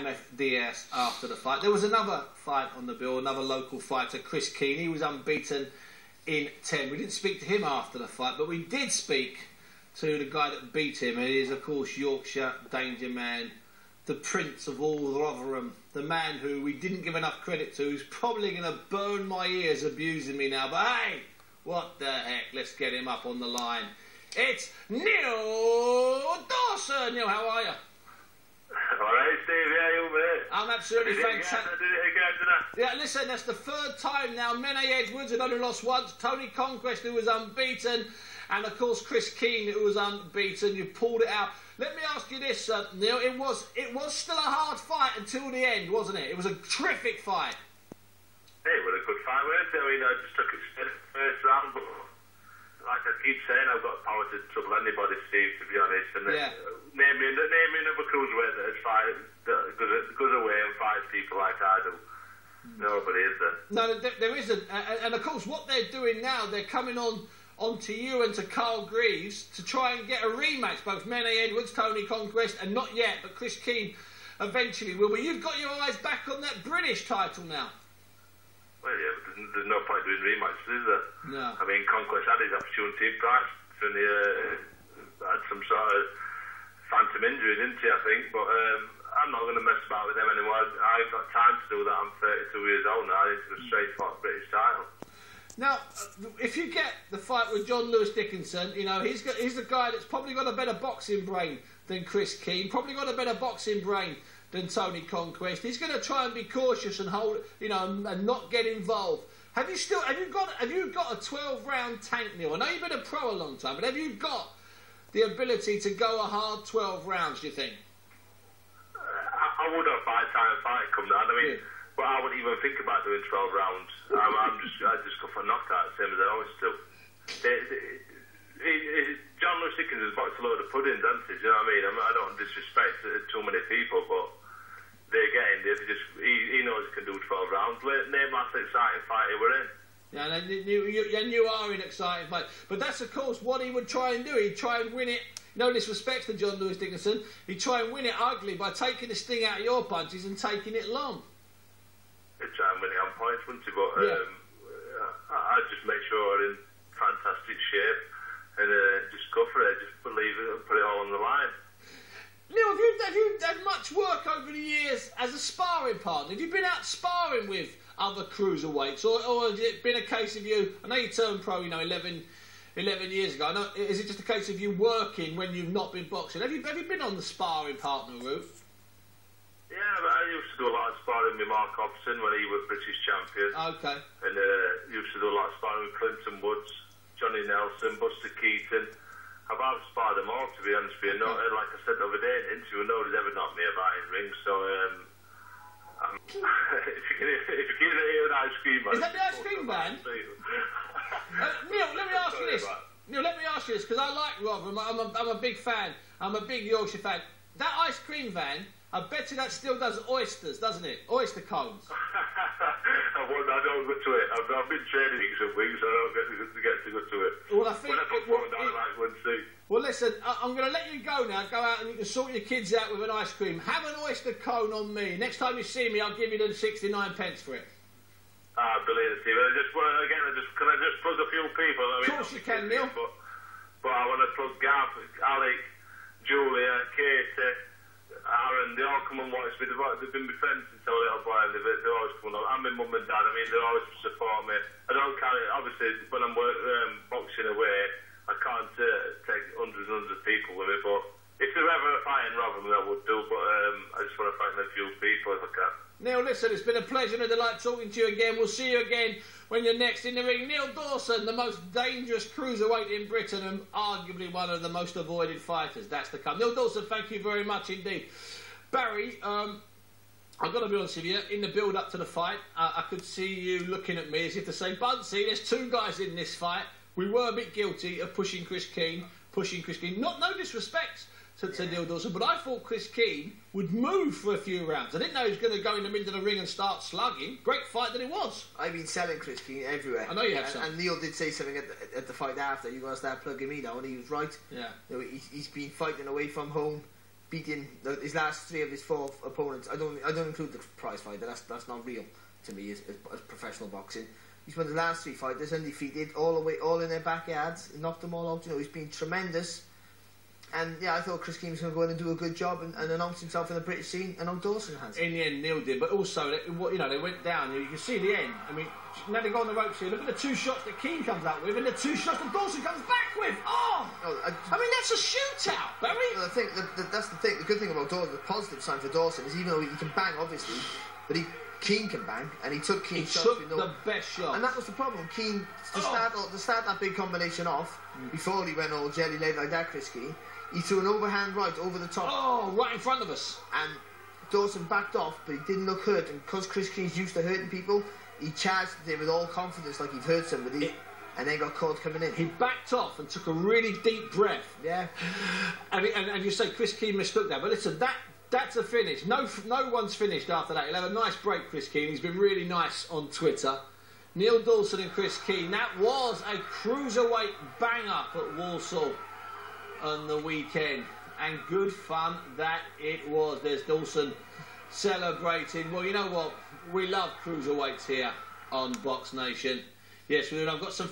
MFDS after the fight. There was another fight on the bill, another local fighter, Chris Keane. He was unbeaten in 10. We didn't speak to him after the fight, but we did speak to the guy that beat him. And he is, of course, Yorkshire Danger Man, the Prince of all Rotherham, the man who we didn't give enough credit to, who's probably going to burn my ears abusing me now. But hey, what the heck? Let's get him up on the line. It's Neil Dawson. Neil, how are you? Alright, Steve, yeah, you mate. I'm absolutely fantastic. I did it again, didn't I? Yeah, listen, that's the third time now. Mene Edwards had only lost once. Tony Conquest, who was unbeaten. And, of course, Chris Keane, who was unbeaten. You pulled it out. Let me ask you this, Neil. It was still a hard fight until the end, wasn't it? It was a terrific fight. It was a good fight, wasn't it? I mean, I just took it first round, but like I keep saying, I've got power to trouble anybody, Steve, to be honest. And yeah. Name me another cruiserweight that goes away and fights people like I do. Nobody, is there? No, there isn't. And of course, what they're doing now, they're coming onto you and to Carl Greaves to try and get a rematch. Both Mene Edwards, Tony Conquest, and not yet, but Chris Keane eventually will. But you've got your eyes back on that British title now. Well, yeah, but there's no point doing rematches, is there? No. I mean, Conquest had his opportunity in Price, and he had some sort of phantom injury, didn't he, I think? But I'm not going to mess about with them anymore. I've got time to do that. I'm 32 years old now. I need to go straight for the British title. Now, if you get the fight with John Lewis Dickinson, you know, he's the guy that's probably got a better boxing brain than Chris Keane, probably got a better boxing brain than Tony Conquest. He's going to try and be cautious and hold, you know, and not get involved. Have you got a 12-round tank, Neil? I know you've been a pro a long time, but have you got the ability to go a hard 12 rounds, do you think? I would have by the time the fight come down. I mean, but I wouldn't even think about doing 12 rounds. I just go for a knockout, same as I always do. John Lewis Dickinson has boxed a load of puddings, hasn't he? Do you know what I mean? I don't disrespect too many people, but he knows he can do 12 rounds. Name last exciting fight he were in. Yeah, and you are in exciting fight. But that's, of course, what he would try and do. He'd try and win it. No disrespect to John Lewis Dickinson. He'd try and win it ugly by taking the sting out of your punches and taking it long. He'd try and win it on points, wouldn't he? But I'd just make sure I'm in fantastic shape and just go for it. Just believe it and put it all on the line. Neil, have you done much work over the years as a sparring partner? Have you been out sparring with other cruiserweights, or has it been a case of you? I know you turned pro, you know, 11 years ago. I know, is it just a case of you working when you've not been boxing? Have you been on the sparring partner route? Yeah, but I used to do a lot of sparring with Mark Hobson when he was British champion. Okay. And used to do a lot of sparring with Clinton Woods, Johnny Nelson, Buster Keaton. I've sparred them all, to be honest with you. No, like I said the other day in the interview, nobody's ever knocked me about in ring. So, if you can hear an ice cream man. Is that the ice cream man? Neil, let me ask you this. Neil, let me ask you this, because I like Rotherham. I'm a big fan. I'm a big Yorkshire fan. That ice cream van, I bet you that still does oysters, doesn't it? Oyster cones. I don't go to it. I've been training some weeks, so I don't get to go to it. Well, I think Well, listen, I'm going to let you go now. Go out and you can sort your kids out with an ice cream. Have an oyster cone on me. Next time you see me, I'll give you the 69 pence for it. Brilliant, Steve. Can I just plug a few people? I mean, of course you can, Neil. But I want to plug Gav, Alec, Julia, Katie, Aaron. They all come and watch me. They've been my friends since I was a little boy. They always come along. And my mum and dad. I mean, they always support me. I don't carry. Obviously, when I'm boxing away, I can't take hundreds and hundreds of people with me. But if there ever a fight in Rotherham, I would do. But I just want to thank a few people if I can. Neil, listen, it's been a pleasure and a delight talking to you again. We'll see you again when you're next in the ring. Neil Dawson, the most dangerous cruiserweight in Britain and arguably one of the most avoided fighters. That's to come. Neil Dawson, thank you very much indeed. Barry, I've got to be honest with you, in the build-up to the fight, I could see you looking at me as if to say, Buncy, there's two guys in this fight. We were a bit guilty of pushing Chris Keane. No disrespect to Neil Dawson, but I thought Chris Keane would move for a few rounds. I didn't know he was going to go in the middle of the ring and start slugging. Great fight that it was. I've been selling Chris Keane everywhere. I know you have, and Neil did say something at the fight after. You're going to start plugging me now, and he was right. Yeah. You know, he's been fighting away from home, beating his last 3 of his 4 opponents. I don't include the prize fighter. That's not real to me as professional boxing. He's won the last 3 fighters undefeated, all in their backyards. He knocked them all out. You know, he's been tremendous. And yeah, I thought Chris Keane was going to go in and do a good job and announce himself in the British scene, and Dawson has. In the end, Neil did, but also, you know, they went down. You can see the end. I mean, now they go on the ropes here. Look at the 2 shots that Keane comes out with, and the 2 shots that Dawson comes back with. Oh! I mean, that's a shootout, Barry. Well, I think that's the thing. The good thing about Dawson, the positive sign for Dawson, is even though he can bang, obviously, but Keane can bang, and he took Keane's shots. He took the best shot. And that was the problem. Keane, to start that big combination off, before he went all jelly-laid like that, Chris Keane, he threw an overhand right over the top. Oh, right in front of us. And Dawson backed off, but he didn't look hurt. And because Chris Keane's used to hurting people, he charged it with all confidence like he'd hurt somebody, and then got caught coming in. He backed off and took a really deep breath. Yeah. And you say Chris Keane mistook that, but listen, that's a finish. No one's finished after that. He'll have a nice break, Chris Keane. He's been really nice on Twitter. Neil Dawson and Chris Keane. That was a cruiserweight bang-up at Walsall on the weekend, and good fun that it was. There's Dawson celebrating. Well, you know what? We love cruiserweights here on Box Nation. Yes, we do. I've got some